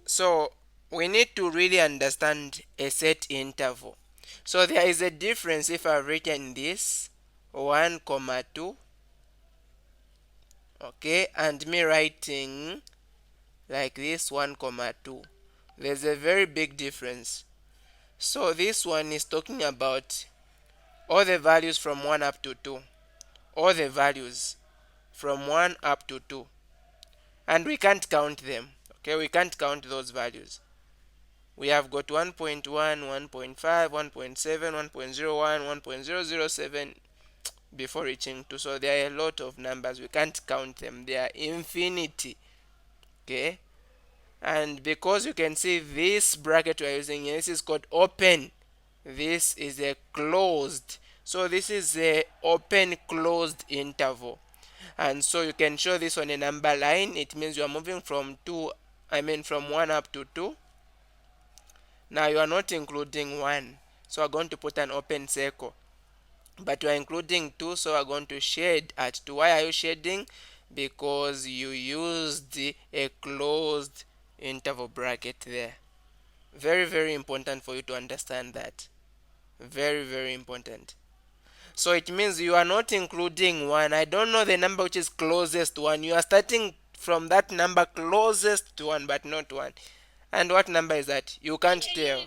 So we need to really understand a set interval. So there is a difference if I've written this 1 comma 2, okay, and me writing like this 1 comma 2. There's a very big difference. So this one is talking about all the values from 1 up to 2, all the values from 1 up to 2, and we can't count them. Okay, we can't count those values. We have got 1.1, 1.5, 1.7, 1.01, 1.007 before reaching 2. So there are a lot of numbers. We can't count them. They are infinity. Okay. And because you can see this bracket we are using here, this is called open. This is a closed. So this is a open closed interval. And so you can show this on a number line. It means you are moving from 2, from 1 up to 2. Now you are not including 1, so we're going to put an open circle. But you are including 2, so we're going to shade at 2. Why are you shading? Because you used a closed interval bracket there. Very, very important for you to understand that. Very, very important. So it means you are not including 1. I don't know the number which is closest to 1. You are starting from that number closest to 1, but not 1. And what number is that? You can't tell.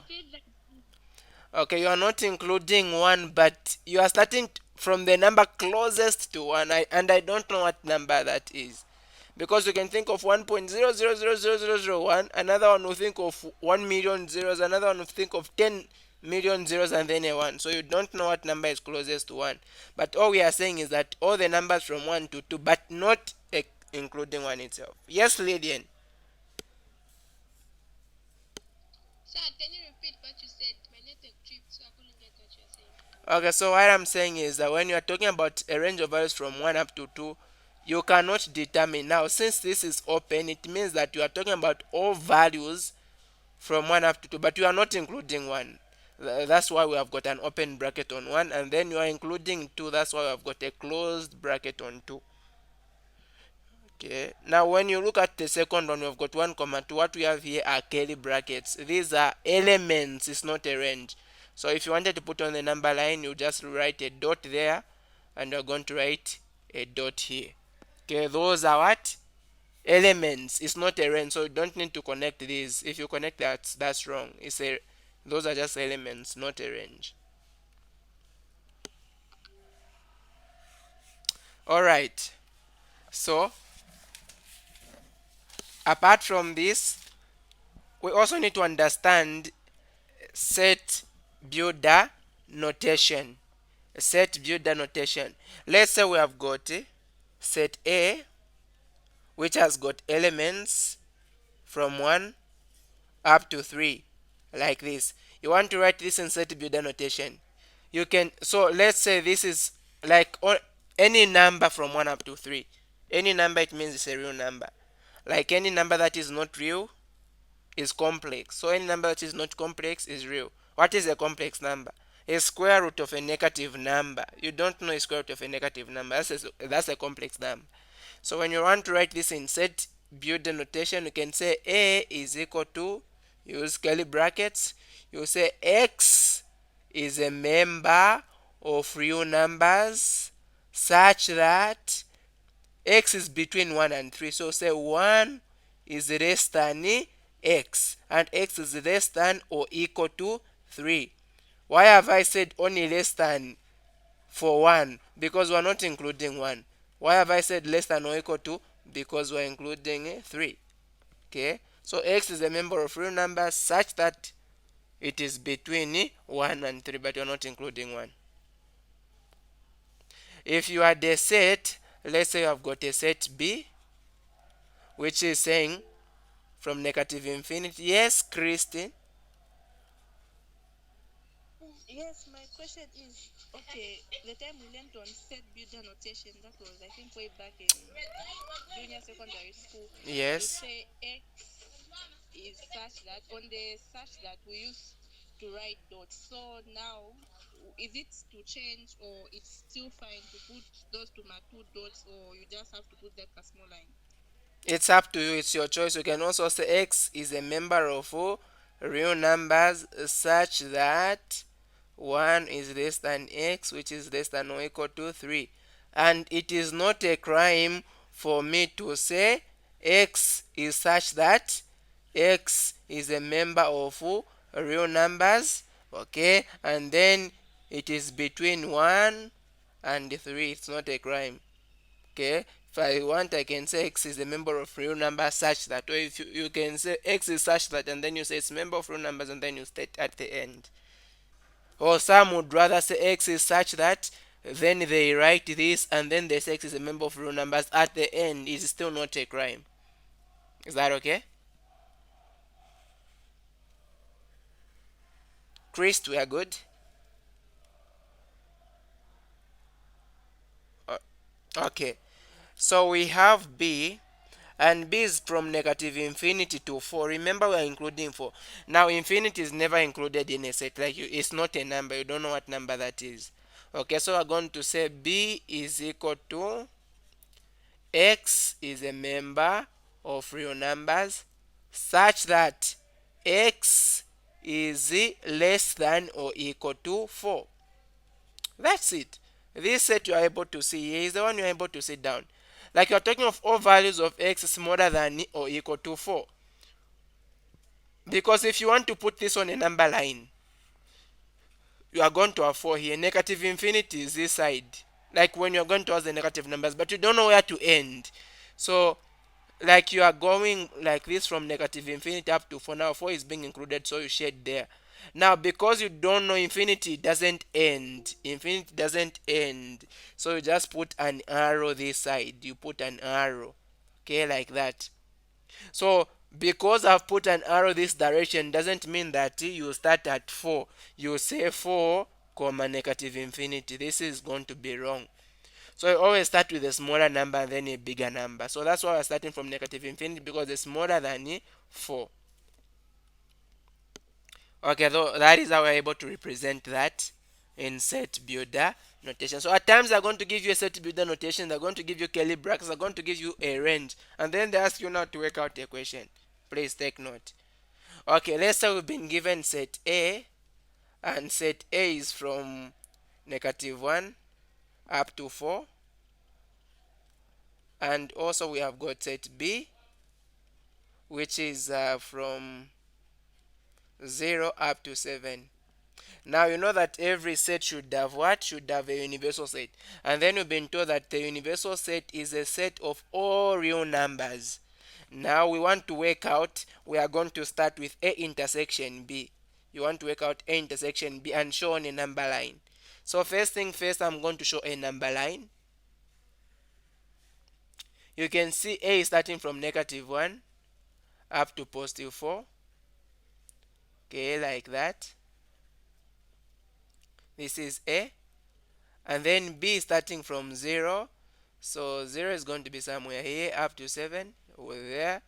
Okay, you are not including 1, but you are starting from the number closest to 1, and I don't know what number that is. Because you can think of 1.0000001, another one will think of 1 million zeros, another one will think of 10 million zeros, and then a 1. So you don't know what number is closest to 1. But all we are saying is that all the numbers from 1 to 2, but not including 1 itself. Yes, Lydian? Okay, so what I'm saying is that when you are talking about a range of values from 1 up to 2, you cannot determine. Now, since this is open, it means that you are talking about all values from 1 up to 2, but you are not including 1. That's why we have got an open bracket on 1, and then you are including 2. That's why we have got a closed bracket on 2. Okay. Now, when you look at the second one, we've got 1 comma 2. What we have here are curly brackets. These are elements. It's not a range. So if you wanted to put on the number line, you just write a dot there, and you're going to write a dot here. Okay. Those are what? Elements. It's not a range, so you don't need to connect these. If you connect that, that's wrong. Those are just elements, not a range. All right. So apart from this, we also need to understand set builder notation. Set builder notation. Let's say we have got set A, which has got elements from 1 up to 3, like this. You want to write this in set builder notation. You can, so let's say this is like any number from 1 up to 3. Any number, it means it's a real number. Like any number that is not real is complex. So any number that is not complex is real. What is a complex number? A square root of a negative number. You don't know a square root of a negative number. That's a complex number. So when you want to write this in set builder notation, you can say A is equal to, use curly brackets, you say X is a member of real numbers such that X is between 1 and 3. So say 1 is less than X, and X is less than or equal to 3. Why have I said only less than for 1? Because we're not including 1. Why have I said less than or equal to? Because we're including 3. Okay, so X is a member of real numbers such that it is between 1 and 3, but you're not including 1. If you had a set, let's say you have got a set B, which is saying from negative infinity. Yes, Christine. Yes, my question is okay. The time we learned on set builder notation, that was I think way back in junior secondary school. You Yes. say X is such that on the such that we used to write dots. So now, is it to change or it's still fine to put those to my two dots, or you just have to put that a small line? It's up to you, it's your choice. You can also say x is a member of real numbers such that 1 is less than x, which is less than or equal to 3. And it is not a crime for me to say x is such that x is a member of real numbers, okay, and then it is between 1 and 3. It's not a crime, okay. If I want, I can say x is a member of real numbers such that, or if you can say x is such that, and then you say it's a member of real numbers, and then you state at the end. Or some would rather say x is such that, then they write this, and then they say x is a member of real numbers at the end. Is still not a crime. Is that okay? Chris, we are good. Uh, Okay. So we have b, and b is from negative infinity to 4. Remember, we are including 4. Now infinity is never included in a set, like it's not a number, you don't know what number that is. Okay, so we're going to say b is equal to x is a member of real numbers such that x is less than or equal to 4. That's it. This set you are able to see here is the one you are able to see down. Like you are talking of all values of x smaller than or equal to 4. Because if you want to put this on a number line, you are going to have 4 here. Negative infinity is this side. Like when you're going towards the negative numbers, but you don't know where to end. So like you are going like this from negative infinity up to 4. Now 4 is being included, so you shade there. Now because you don't know, infinity doesn't end, so you just put an arrow this side, you put an arrow, okay, like that. So because I've put an arrow this direction doesn't mean that you start at 4, you say 4 comma negative infinity. This is going to be wrong. So you always start with a smaller number and then a bigger number. So that's why we're starting from negative infinity, because it's smaller than 4. Okay, so that is how we're able to represent that in set builder notation. So at times they're going to give you a set builder notation, they're going to give you curly brackets, they're going to give you a range, and then they ask you now to work out the equation. Please take note. Okay, let's say we've been given set A, and set A is from negative 1 up to 4, and also we have got set B, which is from 0 up to 7. Now you know that every set should have what? Should have a universal set. And then we've been told that the universal set is a set of all real numbers. Now we want to work out, we are going to start with A intersection B. You want to work out A intersection B and show on a number line. So first thing first, I'm going to show a number line. You can see A is starting from negative 1 up to positive 4. Okay, like that. This is A. And then B is starting from 0. So 0 is going to be somewhere here up to 7 over there.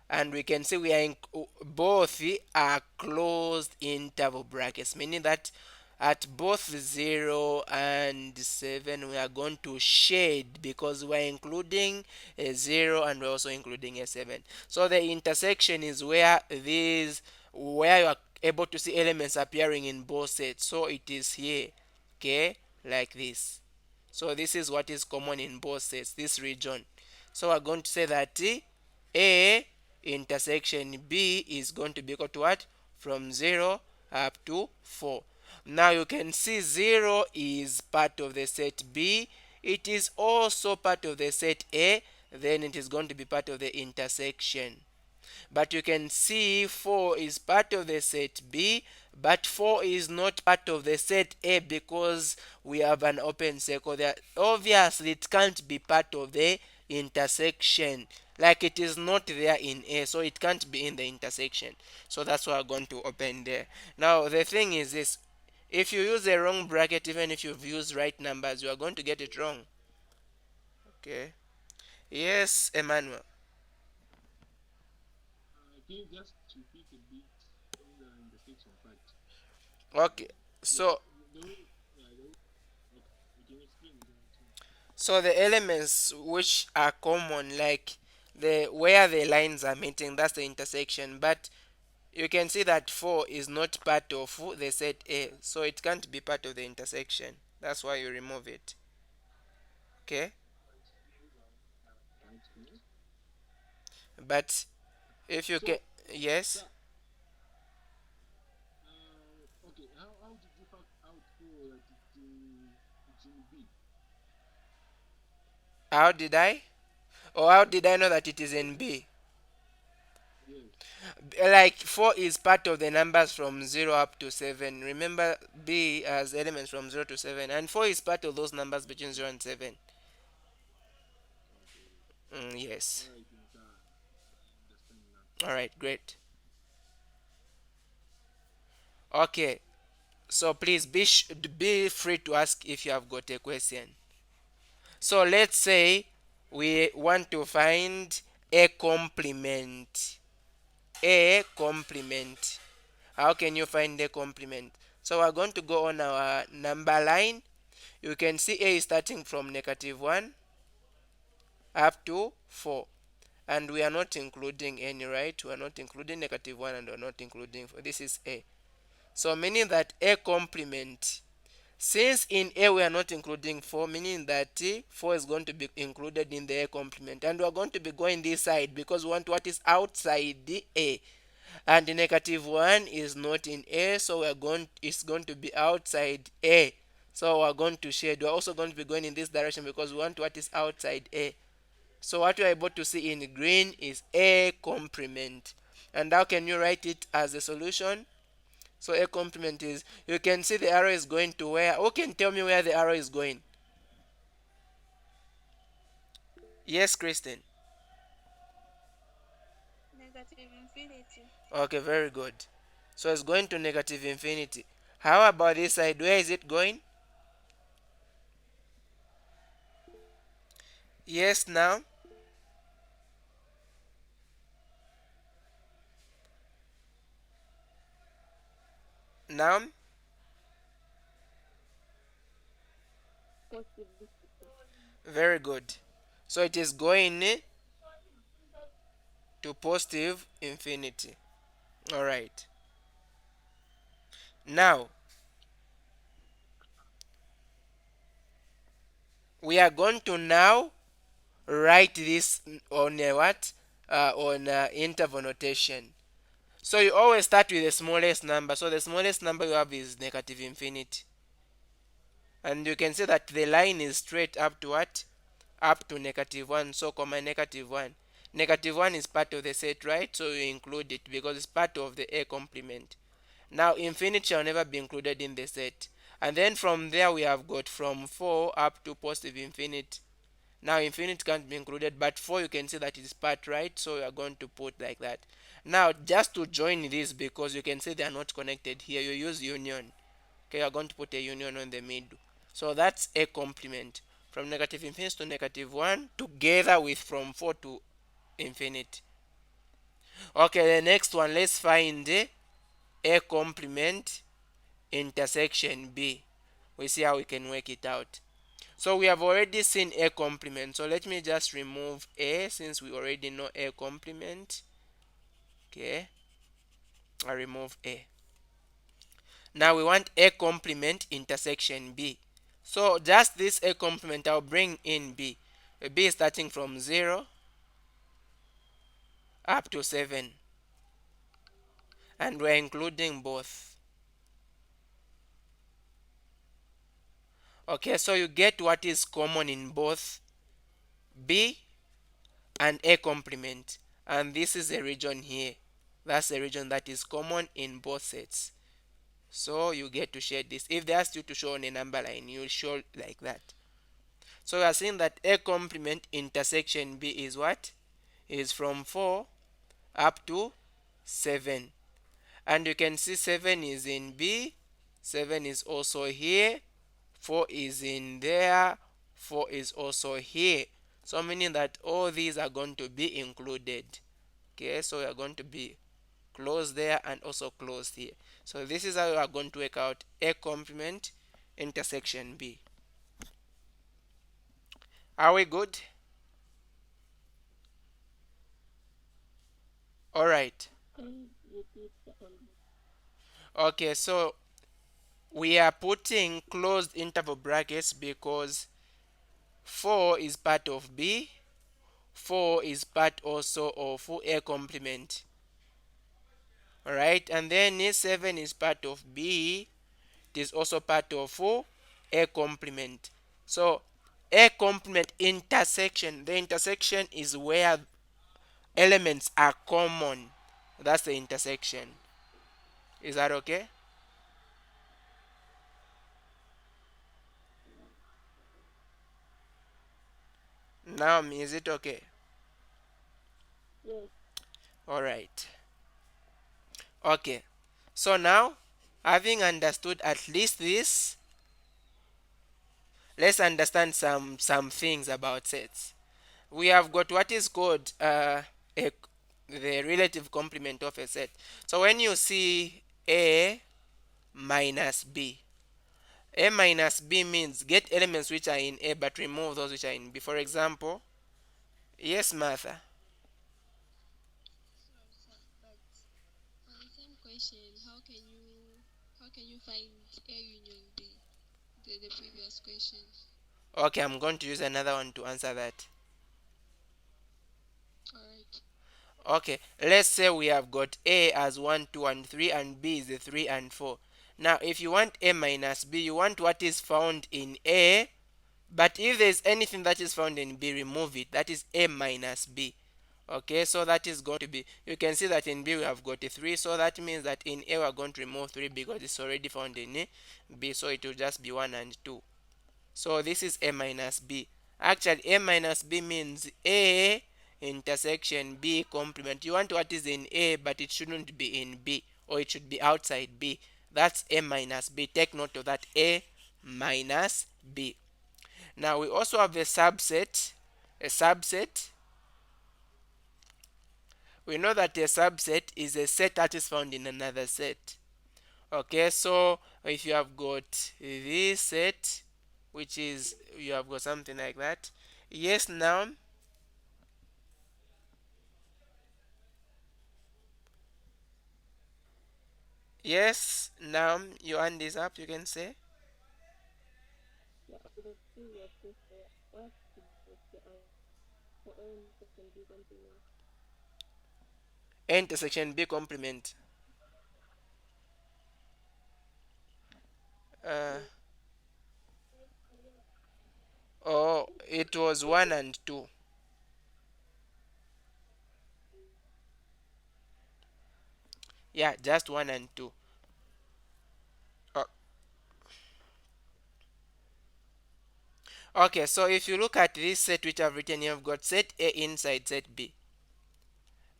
And we can see we are in, both are closed interval brackets, meaning that at both 0 and 7 we are going to shade, because we are including a 0 and we're also including a 7. So the intersection is where you are able to see elements appearing in both sets. So it is here, okay, like this. So this is what is common in both sets, this region. So we're going to say that A intersection B is going to be equal to what? From 0 up to 4. Now you can see 0 is part of the set B. It is also part of the set A. Then it is going to be part of the intersection. But you can see 4 is part of the set B, but 4 is not part of the set A because we have an open circle there. Obviously, it can't be part of the intersection. Like it is not there in A, so it can't be in the intersection. So that's why I'm going to open there. Now, the thing is this. If you use a wrong bracket, even if you've used right numbers, you are going to get it wrong. Okay. Yes, Emmanuel. Okay. So So the elements which are common, like the where the lines are meeting, that's the intersection. But you can see that 4 is not part of the set A, so it can't be part of the intersection. That's why you remove it. Okay, but if you can, yes. How did I? Or how did I know that it is in B? Like 4 is part of the numbers from 0 up to 7. Remember, B has elements from 0 to 7, and 4 is part of those numbers between 0 and 7. Yes. All right, great. Okay, so please be free to ask if you have got a question. So let's say we want to find a complement. A complement. How can you find a complement? So we're going to go on our number line. You can see A is starting from -1 up to 4. And we are not including any, right? We are not including -1 and we're not including 4. This is A. So meaning that A complement, since in A we are not including 4, meaning that 4 is going to be included in the A complement. And we are going to be going this side because we want what is outside the A. And the -1 is not in A, so it's going to be outside A. So we're going to shade. We're also going to be going in this direction because we want what is outside A. So what you're able to see in green is A complement. And how can you write it as a solution? So A complement is, you can see the arrow is going to where? Who can tell me where the arrow is going? Yes, Kristen. Negative infinity. Okay, very good. So it's going to -infinity. How about this side? Where is it going? Yes, now. Now. Positive. Very good. So it is going to positive infinity. All right. Now we are going to now write this on a what? On interval notation. So you always start with the smallest number. So the smallest number you have is -infinity. And you can see that the line is straight up to what? Up to -1. So comma -1. -1 is part of the set, right? So you include it because it's part of the A complement. Now infinity shall never be included in the set. And then from there we have got from 4 up to positive infinity. Now infinity can't be included, but 4 you can see that it is part, right? So we are going to put like that. Now just to join this, because you can see they are not connected here, you use union. Okay, you are going to put a union on the middle. So that's A complement. From -infinity to -1 together with from 4 to infinity. Okay, the next one, let's find A complement intersection B. We see how we can work it out. So we have already seen A complement. So let me just remove A since we already know A complement. Okay, I remove A. Now we want A complement intersection B. So just this A complement, I'll bring in B. B is starting from 0 up to 7. And we're including both. Okay, so you get what is common in both B and A complement. And this is a region here. That's a region that is common in both sets. So you get to shade this. If they ask you to show on a number line, you show like that. So we are saying that A complement intersection B is what? Is from 4 up to 7. And you can see 7 is in B, 7 is also here, 4 is in there, 4 is also here. So meaning that all these are going to be included. Okay, so we are going to be close there and also close here. So this is how we are going to work out A complement intersection B. Are we good? All right. Can you repeat on Okay, so we are putting closed interval brackets because 4 is part of B, 4 is part also of A complement. All right, and then 7 is part of B, it is also part of A complement. So A complement intersection, the intersection is where elements are common. That's the intersection. Is that okay? Now, is it okay? yes, All right. Okay. So now, having understood at least this, let's understand some things about sets. We have got what is called a, the relative complement of a set. So when you see A minus B, A minus B means get elements which are in A but remove those which are in B. For example, yes, Martha. sure, sir. But for the same question, how can you find A union B? The previous question. Okay, I'm going to use another one to answer that. Alright. Okay, let's say we have got A as 1, 2, and 3, and B is the 3 and 4. Now, if you want A minus B, you want what is found in A, but if there is anything that is found in B, remove it. That is A minus B. Okay, so that is going to be, you can see that in B we have got a 3, so that means that in A we are going to remove 3 because it's already found in B, so it will just be 1 and 2. So this is A minus B. Actually, A minus B means A intersection B complement. You want what is in A, but it shouldn't be in B, or it should be outside B. That's A minus B. Take note of that. A minus B. Now we also have a subset. A subset. We know that a subset is a set that is found in another set. Okay, so if you have got this set, which is you have got something like that. Yes, now. Yes, now your hand is up, you can say. Yeah, the previous question. What is the answer for A intersection B complement? A intersection B complement. Uh, Yes. oh, it was 1 and 2. Yeah, just 1 and 2. Oh, okay, so if you look at this set which I've written here, you've got set A inside set B.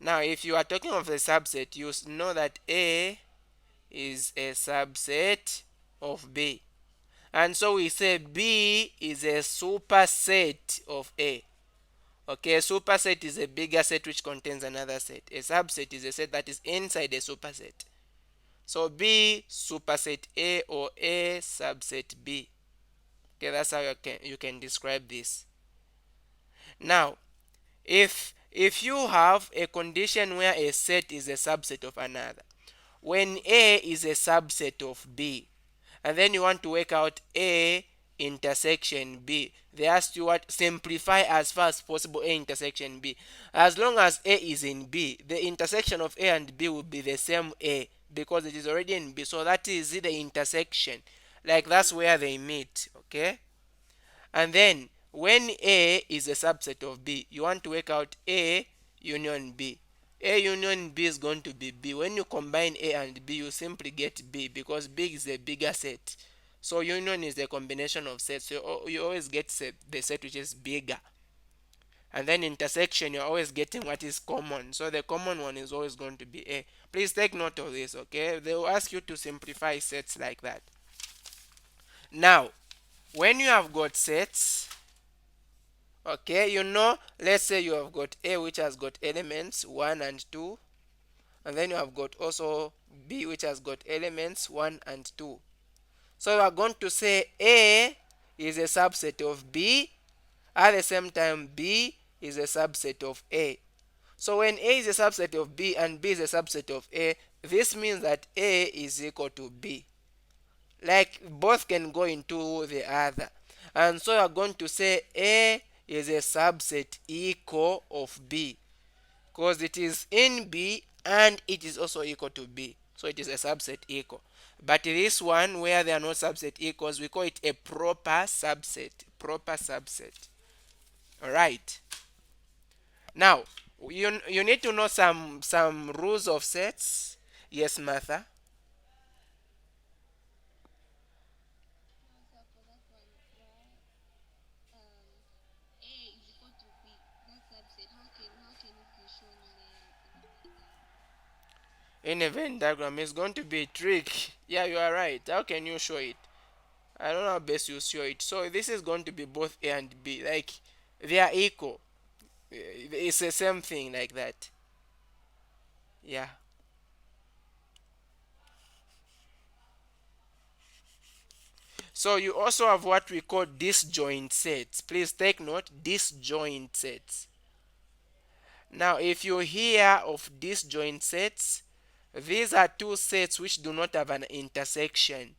Now, if you are talking of a subset, you know that A is a subset of B. And so we say B is a superset of A. Okay, a superset is a bigger set which contains another set. A subset is a set that is inside a superset. So B superset A or A subset B. Okay, that's how you can describe this. Now, if you have a condition where a set is a subset of another, when A is a subset of B, and then you want to work out A intersection B, they ask you what simplify as far as possible A intersection B. As long as A is in B, the intersection of A and B will be the same A because it is already in B. So that is the intersection. Like that's where they meet. Okay? And then when A is a subset of B, you want to work out A union B. A union B is going to be B. When you combine A and B, you simply get B because B is a bigger set. So union is a combination of sets. So you always get the set which is bigger. And then intersection, you're always getting what is common. So the common one is always going to be A. Please take note of this, okay? They will ask you to simplify sets like that. Now, when you have got sets, okay, let's say you have got A which has got elements 1 and 2, and then you have got also B which has got elements 1 and 2. So we are going to say A is a subset of B, at the same time B is a subset of A. So when A is a subset of B and B is a subset of A, this means that A is equal to B. Like both can go into the other. And so you're going to say A is a subset equal of B because it is in B and it is also equal to B. So it is a subset equal. But this one where they are not subset equals, we call it a proper subset. Proper subset. Alright. Now, you need to know some rules of sets. Yes, Martha. No, sir, for that one, why A is equal to B, that subset, how can it be shown In a Venn diagram, it's going to be a trick. Yeah, you are right. How can you show it? I don't know how best you show it. So this is going to be both A and B. Like they are equal. It's the same thing like that. Yeah. So you also have what we call disjoint sets. Please take note, disjoint sets. Now, if you hear of disjoint sets, these are two sets which do not have an intersection.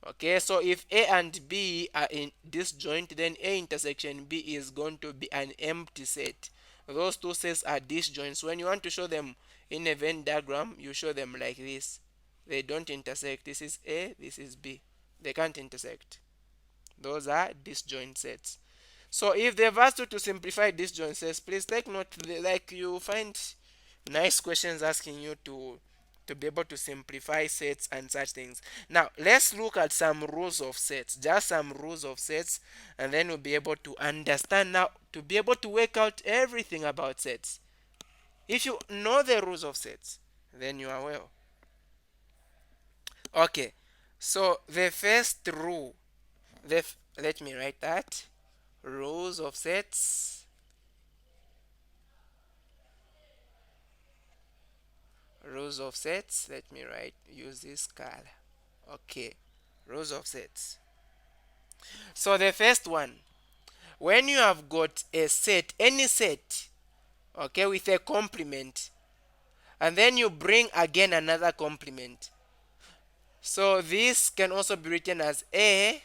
Okay, so if A and B are in disjoint, then A intersection B is going to be an empty set. Those two sets are disjoints. When you want to show them in a Venn diagram, you show them like this. They don't intersect. This is A, this is B. They can't intersect. Those are disjoint sets. So if they've asked you to simplify disjoint sets, please take note. Like you find nice questions asking you to be able to simplify sets and such things. Now let's look at some rules of sets, just some rules of sets, and then we'll be able to understand now to be able to work out everything about sets. If you know the rules of sets, then you are well. Okay, so the first rule, let me write that. Rules of sets. Rules of sets. Let me write, use this color. Okay, rules of sets. So the first one, when you have got a set, any set, okay, with a complement, and then you bring again another complement. So this can also be written as A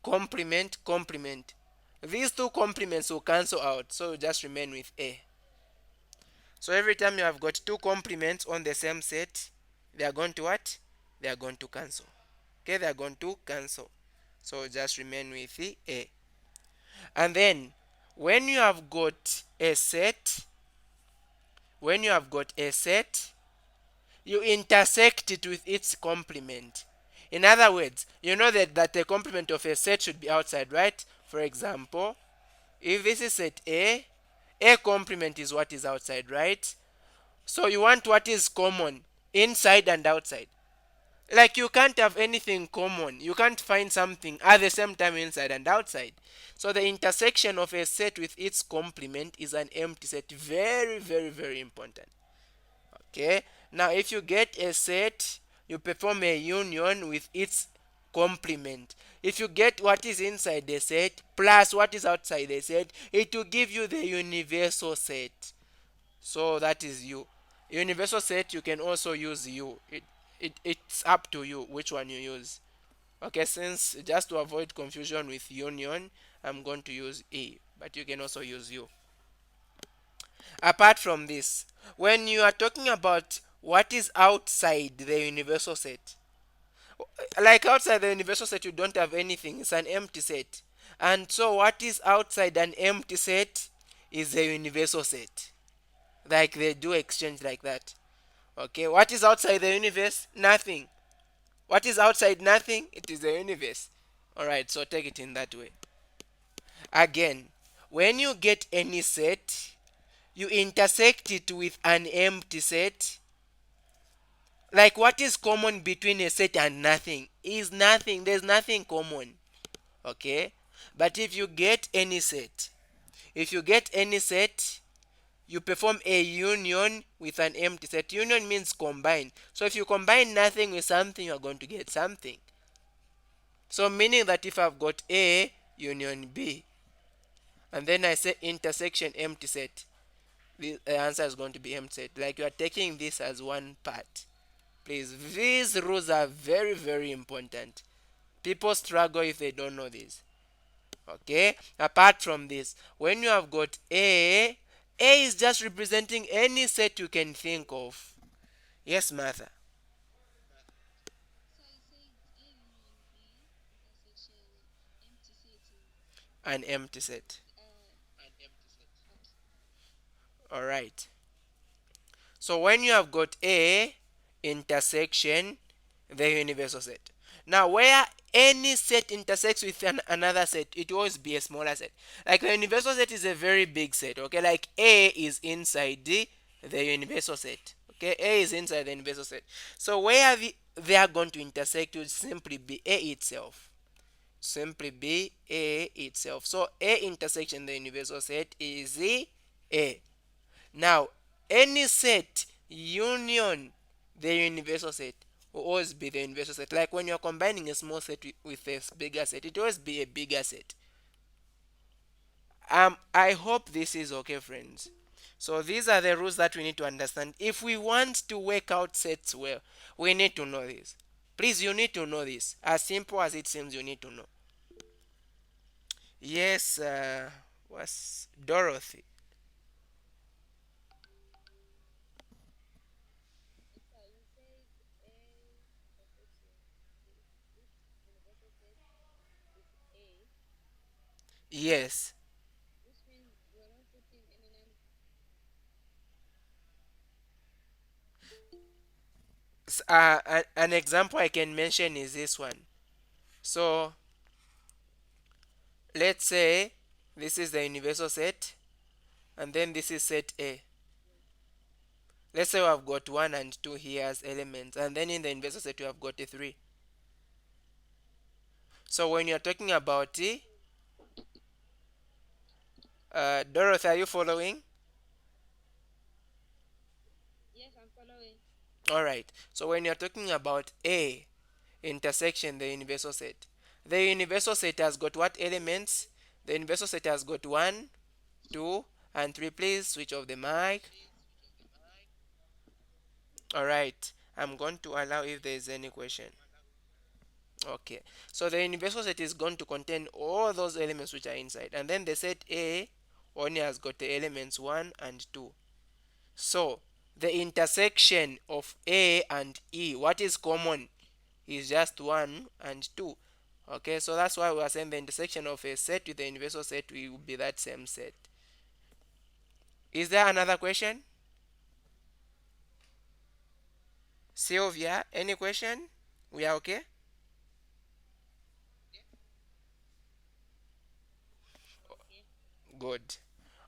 complement complement. These two complements will cancel out, so you just remain with A. So every time you have got two complements on the same set, they are going to what? They are going to cancel. Okay, they are going to cancel. So just remain with the A. And then when you have got a set, when you have got a set, you intersect it with its complement. In other words, you know that the complement of a set should be outside, right? For example, if this is set A complement is what is outside, right? So you want what is common inside and outside. Like you can't have anything common. You can't find something at the same time inside and outside. So the intersection of a set with its complement is an empty set. Very, very, very important. Okay. Now if you get a set, you perform a union with its complement. If you get what is inside the set plus what is outside the set, it will give you the universal set. So that is U. Universal set, you can also use U. It's up to you which one you use. Okay, since just to avoid confusion with union, I'm going to use E, but you can also use U. Apart from this, when you are talking about what is outside the universal set, like outside the universal set, you don't have anything, it's an empty set. And so, what is outside an empty set is the universal set. Like they do exchange like that. Okay, what is outside the universe? Nothing. What is outside nothing? It is the universe. Alright, so take it in that way. Again, when you get any set, you intersect it with an empty set. Like what is common between a set and nothing? Is nothing. There's nothing common. Okay? But if you get any set, you perform a union with an empty set. Union means combine. So if you combine nothing with something, you're going to get something. So meaning that if I've got A union B, and then I say intersection empty set, the answer is going to be empty set. Like you are taking this as one part. Please, these rules are very, very important. People struggle if they don't know this. Okay, apart from this, when you have got A is just representing any set you can think of. Yes, Martha. An empty set. All right. So when you have got A intersection the universal set. Now, where any set intersects with another set, it will always be a smaller set. Like the universal set is a very big set. Okay, like A is inside the universal set. Okay, A is inside the universal set. So where they are going to intersect will simply be A itself. Simply be A itself. So A intersection the universal set is the A. Now, any set union the universal set will always be the universal set. Like when you're combining a small set with a bigger set, it will always be a bigger set. I hope this is okay, friends. So these are the rules that we need to understand. If we want to work out sets well, we need to know this. Please, you need to know this. As simple as it seems, you need to know. Yes, what's Dorothy? Yes. An example I can mention is this one. So let's say this is the universal set, and then this is set A. Let's say we have got 1 and 2 here as elements, and then in the universal set we have got a 3. So when you're talking about Dorothy, are you following? Yes, I'm following. All right. So when you're talking about A intersection the universal set, the universal set has got what elements? The universal set has got 1, 2, and 3. Please switch off the mic. All right. I'm going to allow if there is any question. Okay. So the universal set is going to contain all those elements which are inside. And then the set A only has got the elements 1 and 2. So the intersection of A and E, what is common is just 1 and 2. Okay, so that's why we are saying the intersection of a set with the universal set will be that same set. Is there another question? Sylvia, any question? We are okay? Good.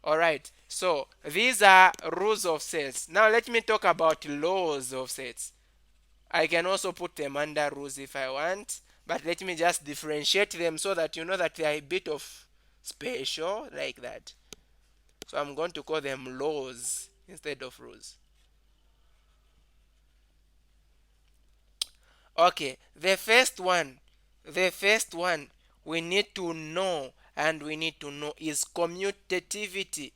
All right. So these are rules of sets. Now let me talk about laws of sets. I can also put them under rules if I want, but let me just differentiate them so that you know that they are a bit of special like that. So I'm going to call them laws instead of rules. Okay, the first one we need to know and we need to know is commutativity,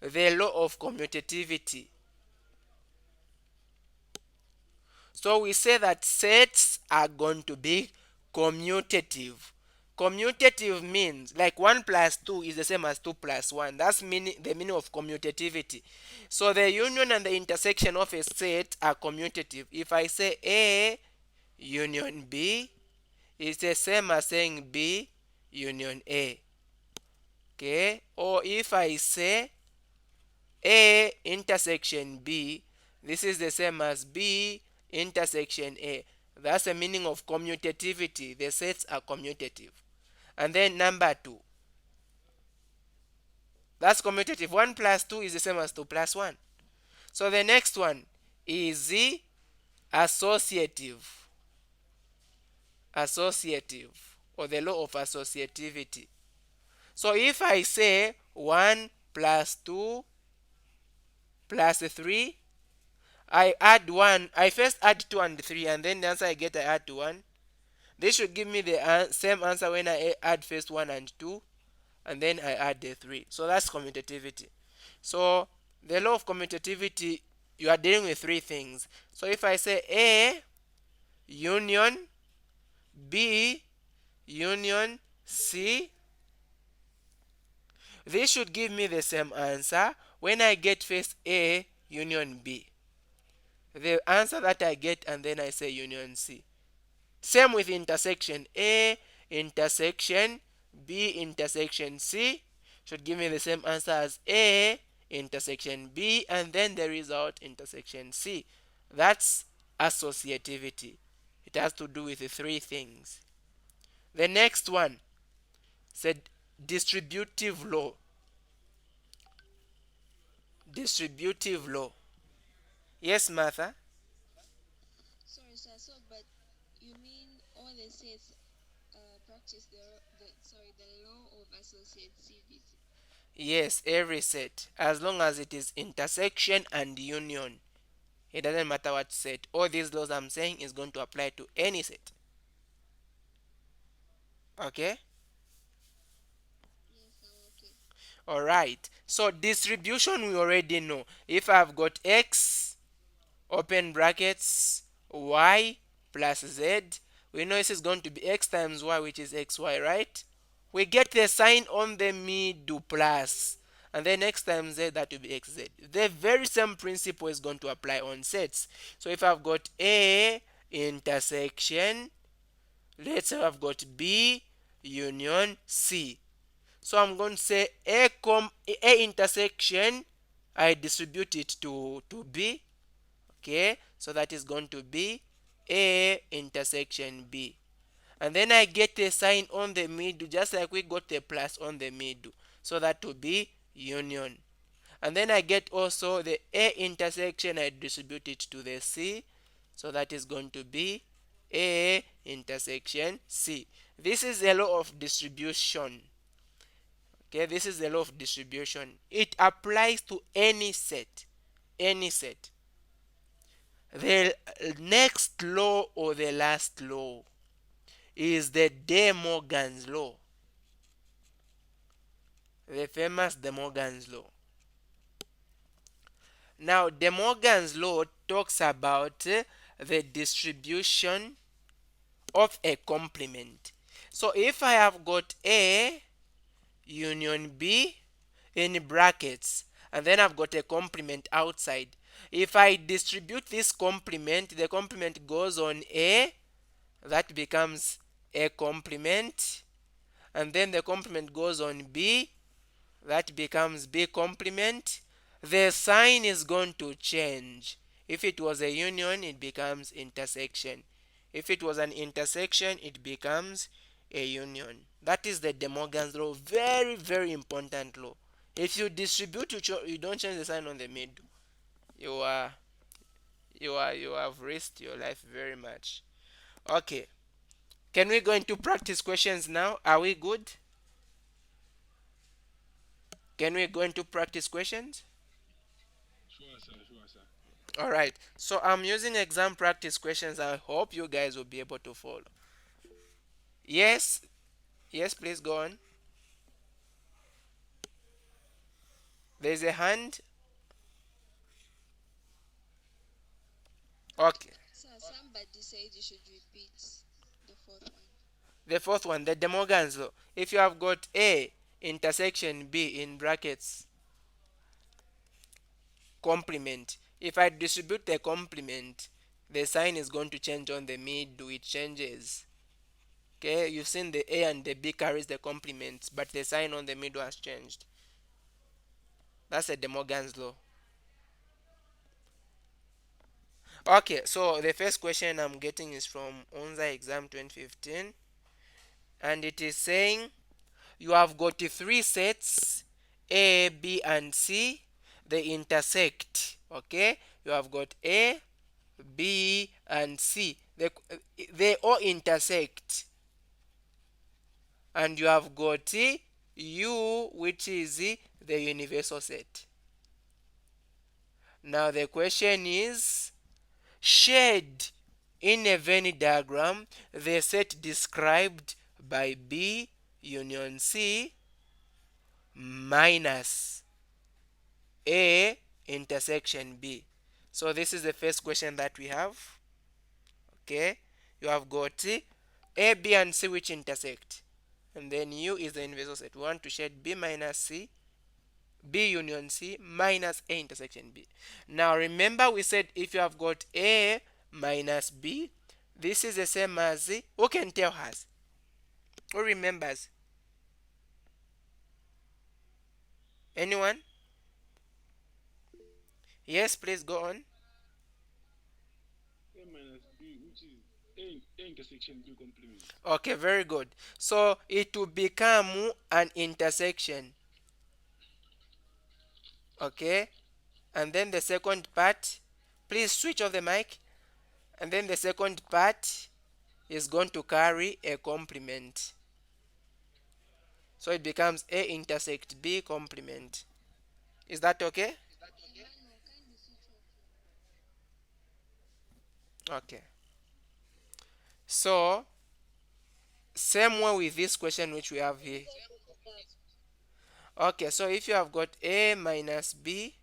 the law of commutativity. So we say that sets are going to be commutative. Commutative means like 1 plus 2 is the same as 2 plus 1. That's the meaning of commutativity. So the union and the intersection of a set are commutative. If I say A union B, it's the same as saying B union A. Okay? Or if I say A intersection B, this is the same as B intersection A. That's the meaning of commutativity. The sets are commutative. And then number 2. That's commutative. 1 plus 2 is the same as 2 plus 1. So the next one is the associative. Associative, or the law of associativity. So if I say 1 plus 2 plus 3, I add 1. I first add 2 and 3, and then the answer I get I add to 1. This should give me the same answer when I add first 1 and 2, and then I add the 3. So that's commutativity. So The law of commutativity, you are dealing with three things. So if I say A union B union C, this should give me the same answer when I get first A union B. The answer that I get, and then I say union C. Same with intersection. A intersection B intersection C should give me the same answer as A intersection B, and then the result intersection C. That's associativity. It has to do with the three things. The next one said distributive law. Distributive law. Yes, Martha? Sorry, sir. So, but you mean all the sets practice the law of associativity? Yes, every set. As long as it is intersection and union. It doesn't matter what set. All these laws I'm saying is going to apply to any set. Okay? Yes, sir. Okay. Alright. So distribution we already know. If I've got x, open brackets, y plus z, we know this is going to be x times y, which is xy, right? We get the sign on the middle plus, and then x times z, that will be xz. The very same principle is going to apply on sets. So if I've got a intersection, let's say I've got b union c, so I'm going to say a intersection, I distribute it to b. Okay, so that is going to be a intersection b, and then I get a sign on the middle just like we got a plus on the middle, so that will be union. And then I get also the a intersection, I distribute it to the c, so that is going to be a intersection c. This is a law of distribution. Okay, this is the law of distribution. It applies to any set. Any set. The next law, or the last law, is the De Morgan's law. The famous De Morgan's law. Now, De Morgan's law talks about the distribution of a complement. So if I have got A union B in brackets, and then I've got a complement outside, if I distribute this complement, the complement goes on A, that becomes a complement, and then the complement goes on B, that becomes B complement. The sign is going to change. If it was a union, it becomes intersection. If it was an intersection, it becomes a union. That is the De Morgan's law. Very, very important law. If you distribute, you don't change the sign on the middle. You are you have risked your life very much. Okay. Can we go into practice questions now? Are we good? Can we go into practice questions? Sure, sir. Sure, sir. All right. So I'm using exam practice questions. I hope you guys will be able to follow. Yes. Yes, please go on. There's a hand. Okay. Sir, somebody said you should repeat the fourth one. The fourth one, the De Morgan's law. If you have got A intersection B in brackets complement, if I distribute the complement, the sign is going to change on the middle. It changes. Okay, you've seen the A and the B carries the complements, but the sign on the middle has changed. That's a De Morgan's law. Okay, so the first question I'm getting is from ONZA exam 2015, and it is saying you have got three sets A, B, and C. They intersect. Okay, you have got A, B, and C. They all intersect, and you have got U, which is the universal set. Now the question is, shade in a Venn diagram the set described by B union C minus A intersection B. So this is the first question that we have. Okay, you have got A, B, and C which intersect, and then U is the universal set. We want to shade B minus C, B union C minus A intersection B. Now remember we said if you have got A minus B, this is the same as who can tell us? Who remembers? Anyone? Yes, please go on. A minus B, which is A intersection B complement. Okay, very good. So it will become an intersection. Okay, and then the second part, please switch off the mic. And then the second part is going to carry a complement. So it becomes A intersect B complement. Is that okay? Okay. So same way with this question which we have here. Okay, so if you have got A minus B,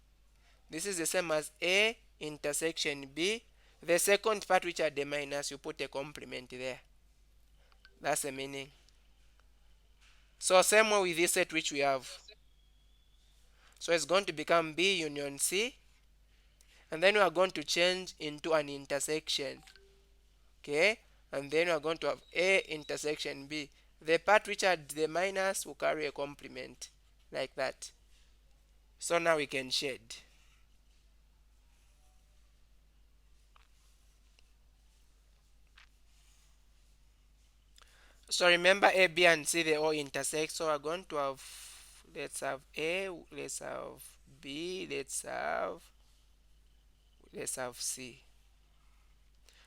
this is the same as A intersection B. The second part which are the minus, you put a complement there. That's the meaning. So same way with this set which we have. So it's going to become B union C, and then we are going to change into an intersection. Okay, and then we are going to have A intersection B. The part which had the minus will carry a complement like that. So now we can shade. So remember A, B, and C, they all intersect. So we're going to have, let's have A, let's have B, let's have C.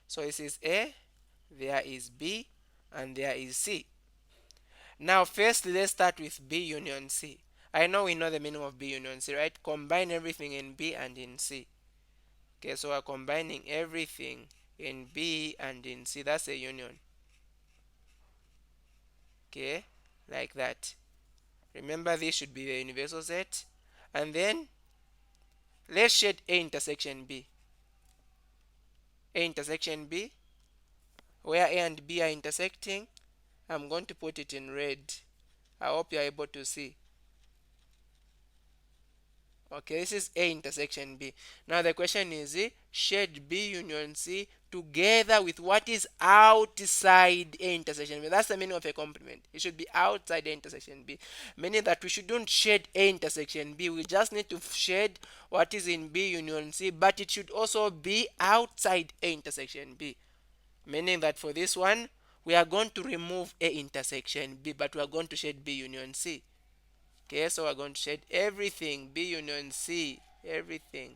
So this is A, there is B, and there is C. Now first let's start with B union C. I know we know the meaning of B union C, right? Combine everything in B and in C. Okay, so we're combining everything in B and in C. That's a union. Okay, like that. Remember this should be the universal set. And then let's shade A intersection B. A intersection B, where A and B are intersecting, I'm going to put it in red. I hope you're able to see. Okay, this is A intersection B. Now the question is shade B union C together with what is outside A intersection B. That's the meaning of a complement. It should be outside A intersection B. Meaning that we shouldn't shade A intersection B. We just need to shade what is in B union C, but it should also be outside A intersection B. Meaning that for this one, we are going to remove A intersection B, but we are going to shade B union C. Okay, so we're going to shade everything B union C, everything,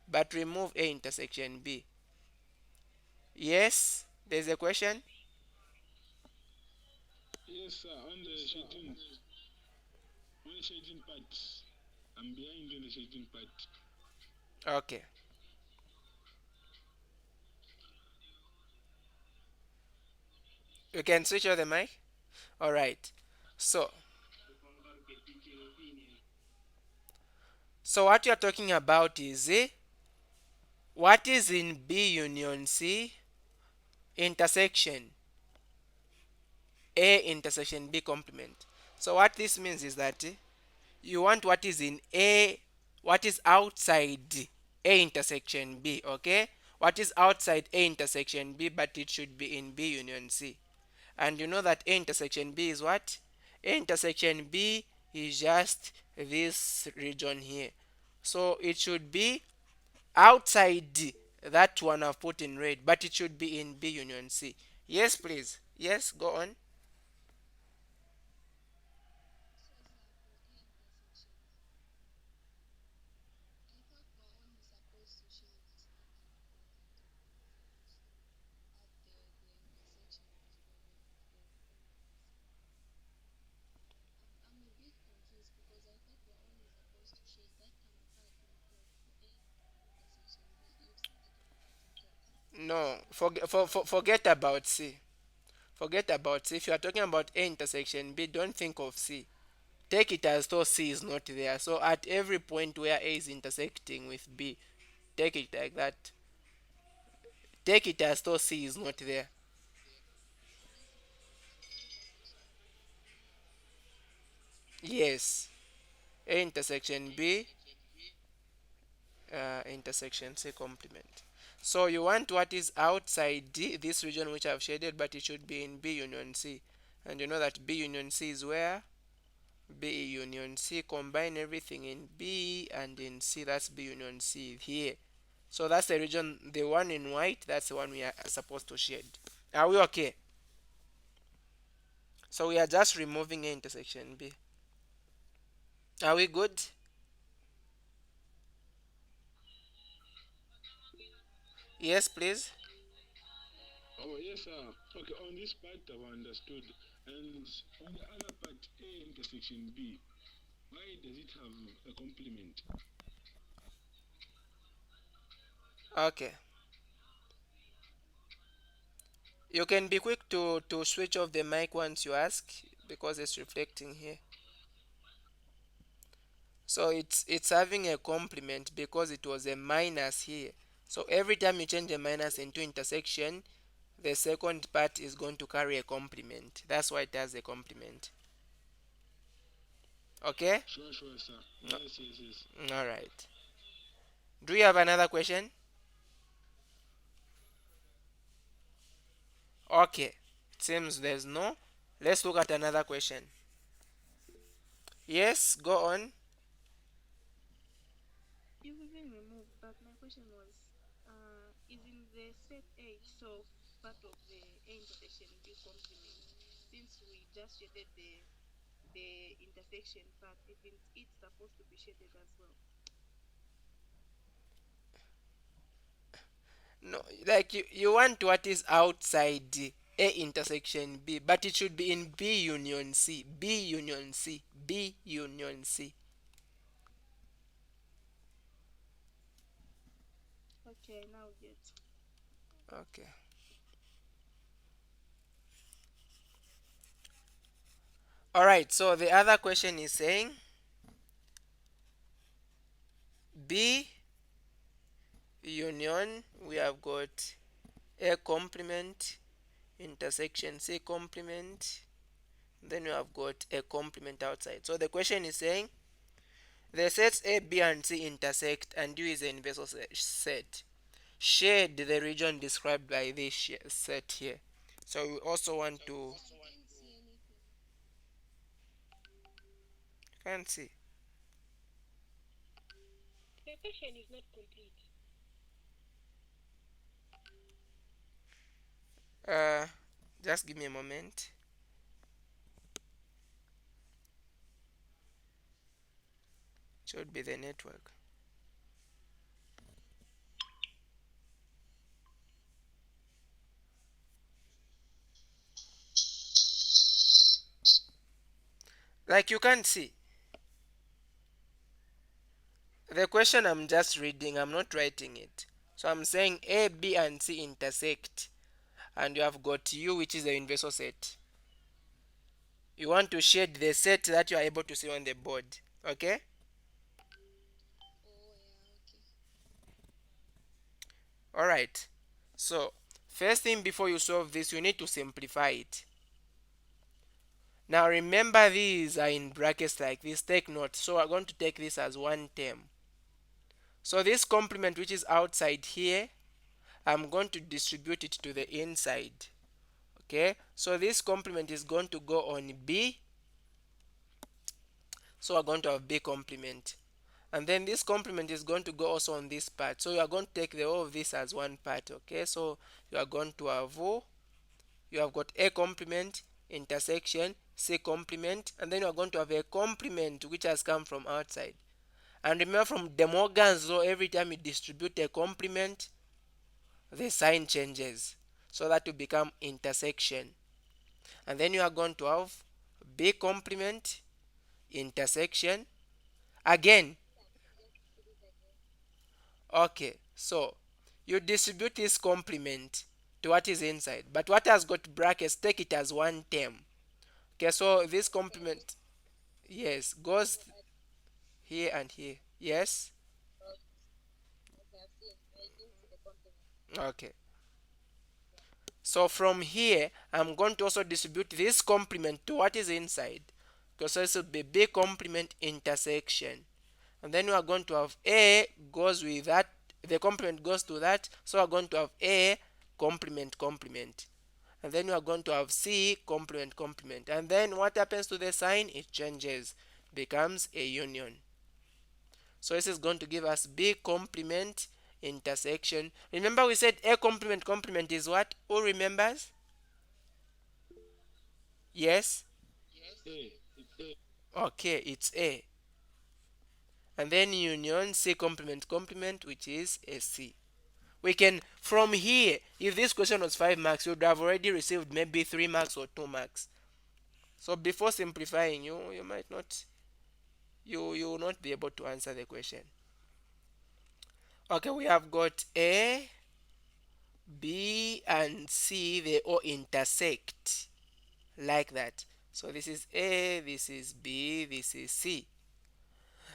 but remove A intersection B. Yes, there's a question. Yes, sir. On the shading part, I'm behind on the shading part. Okay, you can switch on the mic. All right. So, so what you're talking about is what is in B union C intersection A intersection B complement. So what this means is that you want what is in A, what is outside A intersection B, okay? What is outside A intersection B, but it should be in B union C. And you know that A intersection B is what? A intersection B is just this region here. So it should be outside that one I've put in red, but it should be in B union C. Yes, please. Yes, go on. No, forget about C. Forget about C. If you are talking about A intersection B, don't think of C. take it as though C is not there. So at every point where A is intersecting with B, take it like that. Take it as though C is not there. Yes. A intersection B, intersection C complement. So you want what is outside this region which I've shaded, but it should be in B union C. And you know that B union C is where? B union C. Combine everything in B and in C. That's B union C here. So that's the region, the one in white, that's the one we are supposed to shade. Are we okay? So we are just removing A intersection B. Are we good? Yes, please. Oh, yes, sir. Okay, on this part I've understood. And on the other part, A intersection B, why does it have a complement? Okay. You can be quick to switch off the mic once you ask because it's reflecting here. So it's having a complement because it was a minus here. So every time you change a minus into intersection, the second part is going to carry a complement. That's why it has a complement. Okay? Sure, sure, sir. Yes, yes, yes. All right. Do you have another question? Okay. It seems there's no. Let's look at another question. Yes, go on. You even remove, but my question was, is in the set A itself part of the A intersection B complement? Since we just shaded the intersection part, isn't it supposed to be shaded as well? No, like you want what is outside A intersection B, but it should be in B union C. B union C. B union C. Okay, now get. Okay. All right. So the other question is saying B union. We have got A complement intersection C complement. Then we have got a complement outside. So the question is saying the sets A, B, and C intersect, and U is a universal set. Shade the region described by this set here. So we also want to can't see. The question is not complete. Uh, just give me a moment. Should be the network. Like you can't see. The question I'm just reading, I'm not writing it. So I'm saying A, B, and C intersect, and you have got U, which is the universal set. You want to shade the set that you are able to see on the board. Okay? Alright. So, first thing before you solve this, you need to simplify it. Now remember these are in brackets like this. Take note. So we're going to take this as one term. So this complement which is outside here, I'm going to distribute it to the inside. Okay? So this complement is going to go on B. So we're going to have B complement. And then this complement is going to go also on this part. So you are going to take the whole of this as one part. Okay? So you are going to have you have got A complement, intersection, C complement, and then you are going to have a complement which has come from outside. And remember from De Morgan's law, every time you distribute a complement, the sign changes. So that will become intersection. And then you are going to have B complement, intersection. Again, okay, so you distribute this complement to what is inside. But what has got brackets, take it as one term. Okay, so this complement, Yes, goes here and here. Yes. Okay. So from here, I'm going to also distribute this complement to what is inside. Because this will be B complement intersection. And then we are going to have A goes with that, the complement goes to that. So we're going to have A complement complement. And then we are going to have C complement complement. And then what happens to the sign? It changes, becomes a union. So this is going to give us B complement intersection. Remember we said A complement complement is what? Who remembers? Yes? A. It's A. Okay, it's A. And then union C complement complement, which is a C. We can, from here, if this question was 5 marks, you would have already received maybe 3 marks or 2 marks. So before simplifying, you might not, you will not be able to answer the question. Okay, we have got A, B, and C. They all intersect like that. So this is A, this is B, this is C.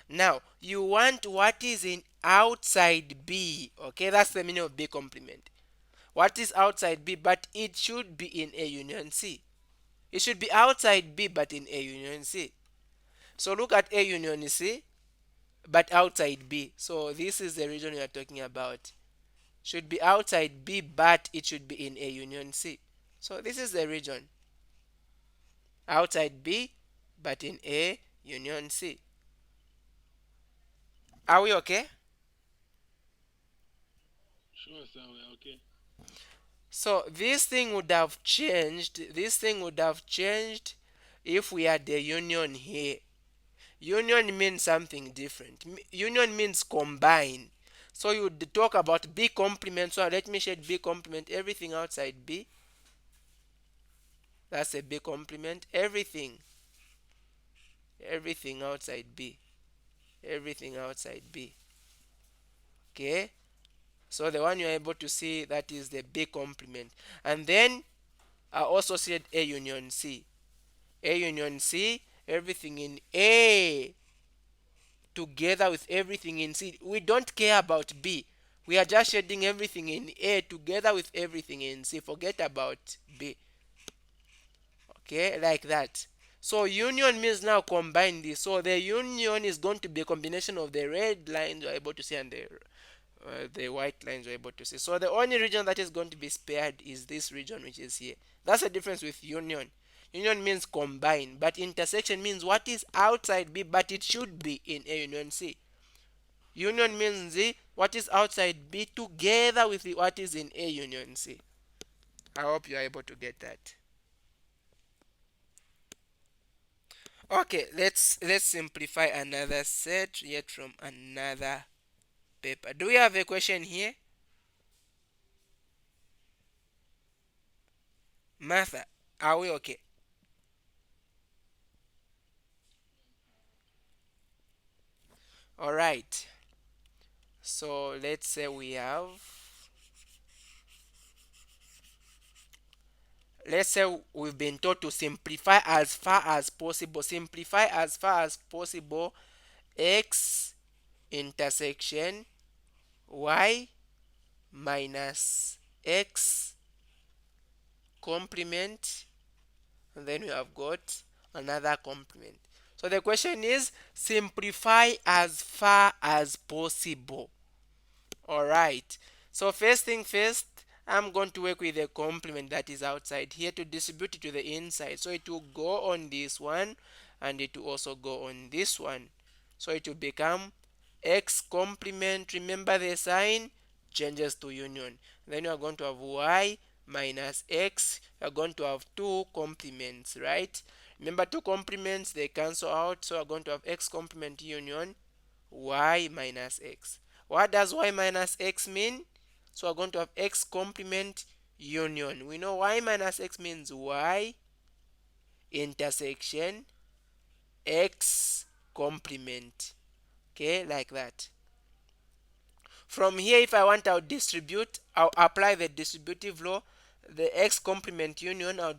Now you want what is in outside B. Okay, that's the meaning of B complement. What is outside B, but it should be in A union C. It should be outside B but in A union C. So look at A union C but outside B. So this is the region we are talking about. Should be outside B but it should be in A union C. So this is the region. Outside B but in A union C. Are we okay? Sure, sir. We're okay. So this thing would have changed. This thing would have changed if we had a union here. Union means something different. Union means combine. So you would talk about B complement. So let me shade B complement. Everything outside B, that's a B complement. Everything outside B, everything outside B. Okay. So the one you're able to see, that is the B complement. And then I also said A union C. A union C, everything in A together with everything in C. We don't care about B. We are just shading everything in A together with everything in C. Forget about B. Okay, like that. So union means now combine this. So the union is going to be a combination of the red lines you're able to see and the white lines you're able to see. So the only region that is going to be spared is this region which is here. That's the difference with union. Union means combine, but intersection means what is outside B, but it should be in A union C. Union means what is outside B together with what is in A union C. I hope you are able to get that. Okay, let's simplify another set yet from another paper. Do we have a question here? Martha, are we okay? All right. So let's say let's say we've been told to simplify as far as possible. Simplify as far as possible x intersection y minus x complement, and then we have got another complement. So the question is simplify as far as possible. All right. So first thing first, I'm going to work with the complement that is outside here to distribute it to the inside. So it will go on this one and it will also go on this one. So it will become x complement. Remember the sign changes to union. Then you are going to have y minus x. You are going to have two complements, right? Remember two complements, they cancel out. So we are going to have x complement union y minus x. What does y minus x mean? So we're going to have x complement union. We know y minus x means y intersection x complement. Okay, like that. From here, if I want, I'll apply the distributive law. The x complement union, I'll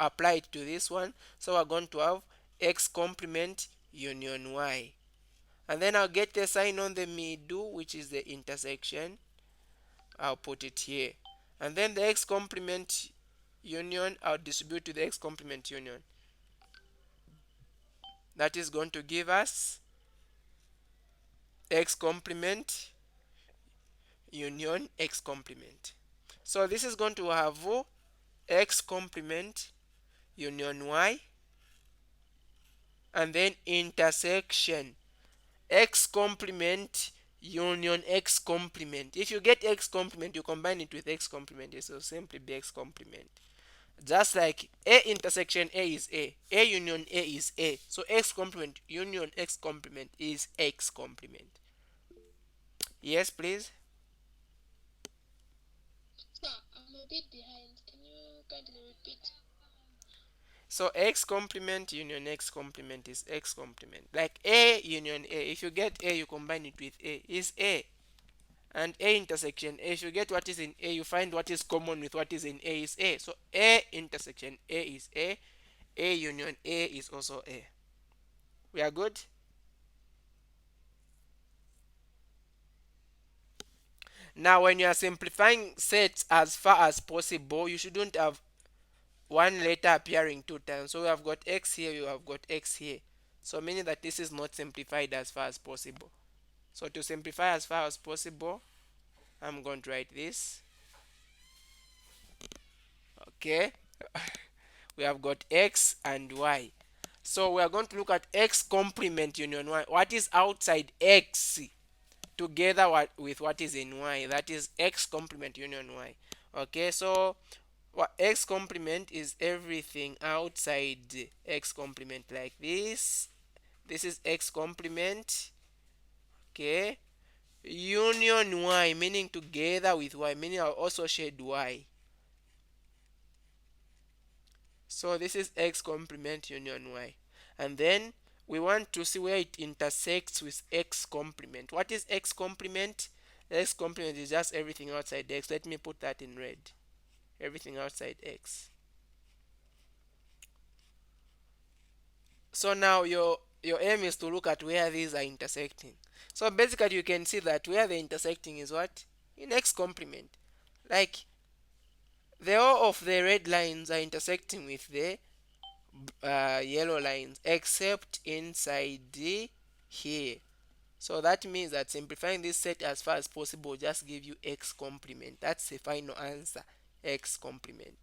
apply it to this one. So we're going to have x complement union y. And then I'll get the sign on the middle, which is the intersection. I'll put it here. And then the x complement union, I'll distribute to the x complement union. That is going to give us x complement union x complement. So this is going to have x complement union y, and then intersection x complement union x complement. If you get x complement, you combine it with x complement, it will simply be x complement. Just like A intersection A is A union A is A. So x complement union x complement is x complement. Yes, please. Sir, I'm a bit behind. Can you kindly repeat? So x complement union x complement is x complement. Like A union A. If you get A, you combine it with A, is A. And A intersection A, if you get what is in A, you find what is common with what is in A is A. So A intersection A is A union A is also A. We are good? Now, when you are simplifying sets as far as possible, you shouldn't have one letter appearing two times. So we have got x here, you have got x here. So meaning that this is not simplified as far as possible. So to simplify as far as possible, I'm going to write this. Okay. We have got x and y. So we are going to look at x complement union y. What is outside x together with what is in y? That is x complement union y. Okay, so what x complement is everything outside x complement, like this. This is x complement. Okay, union y, meaning together with y, meaning I'll also shade y. So this is x complement union y. And then we want to see where it intersects with x complement. What is x complement? X complement is just everything outside x. Let me put that in red. Everything outside x. So now your aim is to look at where these are intersecting. So basically you can see that where they're intersecting is what? In x complement. Like the all of the red lines are intersecting with the yellow lines, except inside here. So that means that simplifying this set as far as possible just give you x complement. That's the final answer, x complement.